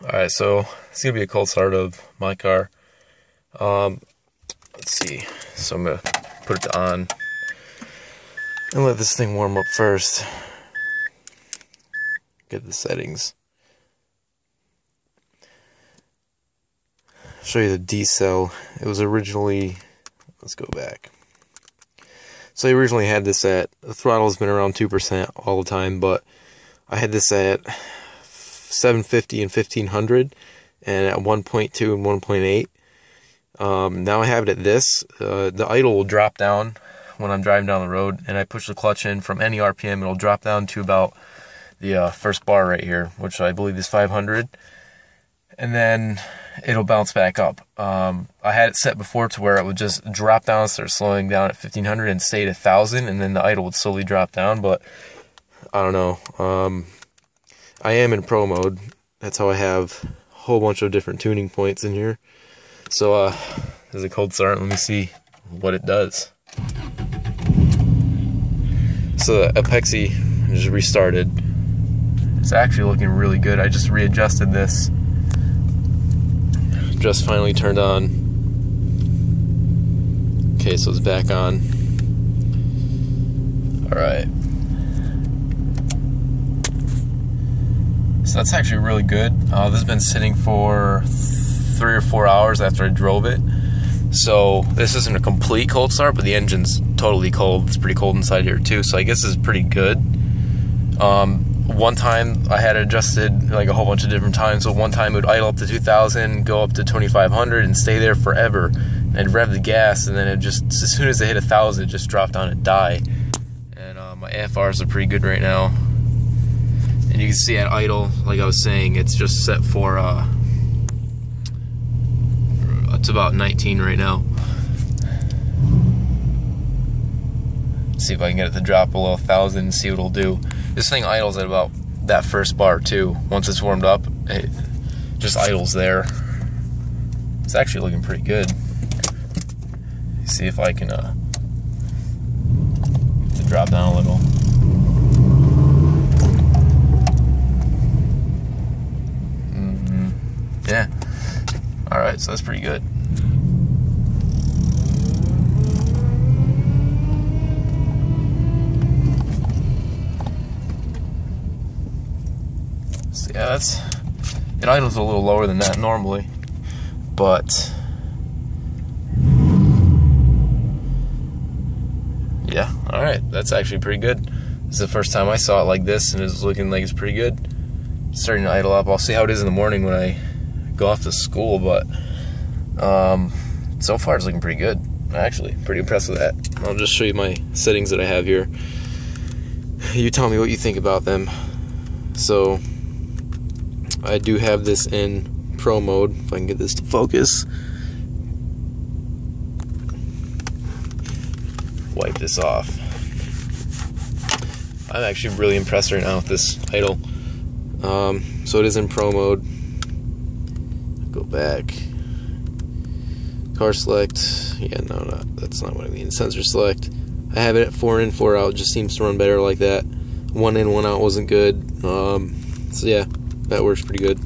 Alright, so it's going to be a cold start of my car. Let's see. So I'm going to put it on and let this thing warm up first. Get the settings. Show you the D-cell. It was originally, let's go back. So I originally had this at, the throttle's been around 2% all the time, but I had this at 750 and 1500 and at 1.2 and 1.8. Now I have it at this. The idle will drop down when I'm driving down the road, and I push the clutch in from any RPM. It'll drop down to about the first bar right here, which I believe is 500, and then it'll bounce back up. I had it set before to where it would just drop down, start slowing down at 1500 and stay at 1000, and then the idle would slowly drop down, but I don't know. I am in pro mode. That's how I have a whole bunch of different tuning points in here. So, this is a cold start. Let me see what it does. So, Apexi just restarted. It's actually looking really good. I just readjusted this. Just finally turned on. Okay, so it's back on. Alright. So that's actually really good. This has been sitting for 3 or 4 hours after I drove it. So this isn't a complete cold start, but the engine's totally cold. It's pretty cold inside here too, so I guess this is pretty good. One time I had it adjusted like a whole bunch of different times. So one time it would idle up to 2000, go up to 2500 and stay there forever. And I'd rev the gas, and then it just, as soon as it hit 1000, it just dropped down and die. And my AFRs are pretty good right now. And you can see at idle, like I was saying, it's just set for, it's about 19 right now. Let's see if I can get it to drop below 1000 and see what it'll do. This thing idles at about that first bar too. Once it's warmed up, it just idles there. It's actually looking pretty good. See if I can drop down a little. Yeah. Alright, so that's pretty good. So yeah, it idles a little lower than that normally, but yeah, alright, that's actually pretty good. This is the first time I saw it like this, and it's looking like it's pretty good. It's starting to idle up. I'll see how it is in the morning when I go off to school, but so far it's looking pretty good. Actually, pretty impressed with that. I'll just show you my settings that I have here. You tell me what you think about them. So I do have this in pro mode. If I can get this to focus. Wipe this off. I'm actually really impressed right now with this idle. So it is in pro mode. Go back. Car select. Yeah, no, that's not what I mean. Sensor select. I have it at 4 in, 4 out. It just seems to run better like that. 1 in, 1 out wasn't good. So yeah, that works pretty good,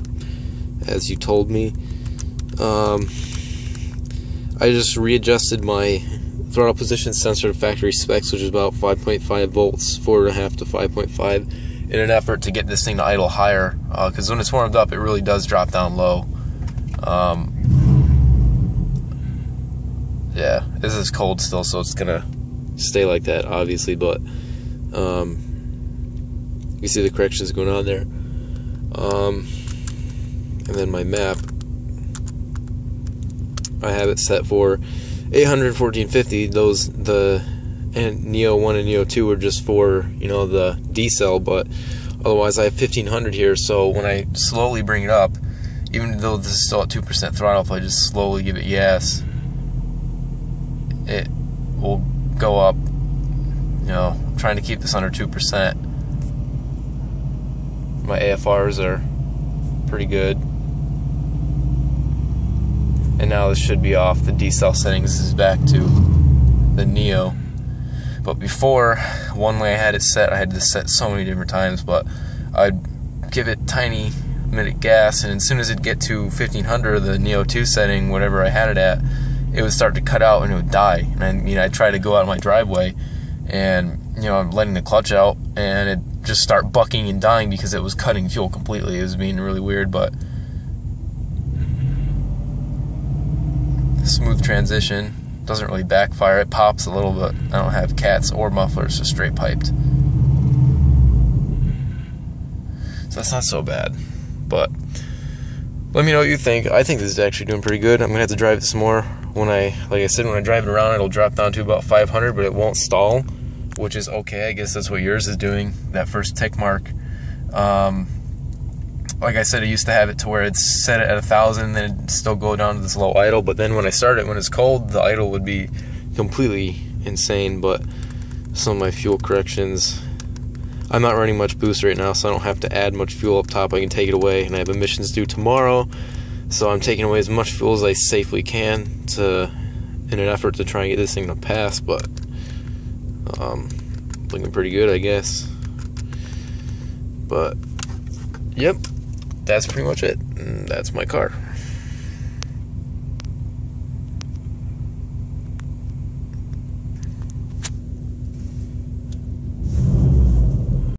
as you told me. I just readjusted my throttle position sensor to factory specs, which is about 5.5 volts, 4.5 to 5.5, in an effort to get this thing to idle higher. Because when it's warmed up, it really does drop down low. Yeah, this is cold still, so it's gonna stay like that, obviously, but you see the corrections going on there. And then my map, I have it set for 800, 1450. Those, the Neo 1 and Neo 2 are just for, you know, the D-cell, but otherwise I have 1500 here, so when I slowly bring it up, even though this is still at 2% throttle, if I just slowly give it gas, it will go up. You know, I'm trying to keep this under 2%. My AFRs are pretty good. And now this should be off. The D-cell settings is back to the Neo. But before, one way I had it set, I had to set so many different times, but I'd give it tiny minute gas, and as soon as it'd get to 1500, the Neo 2 setting, whatever I had it at, it would start to cut out and it would die. And I'd try to go out of my driveway, and I'm letting the clutch out, and it just start bucking and dying because it was cutting fuel completely. It was being really weird, but smooth transition doesn't really backfire. It pops a little, but I don't have cats or mufflers, just straight piped. So that's not so bad. But let me know what you think. I think this is actually doing pretty good. I'm gonna have to drive it some more. When I drive it around, it'll drop down to about 500, but it won't stall, which is okay. I guess that's what yours is doing, that first tick mark. Like I said, I used to have it to where it's set at 1,000, then it'd still go down to this low idle, but then when I start it, when it's cold, the idle would be completely insane. But some of my fuel corrections, I'm not running much boost right now, so I don't have to add much fuel up top. I can take it away, and I have emissions due tomorrow, so I'm taking away as much fuel as I safely can in an effort to try and get this thing to pass. But looking pretty good, I guess. But yep, that's pretty much it. And that's my car.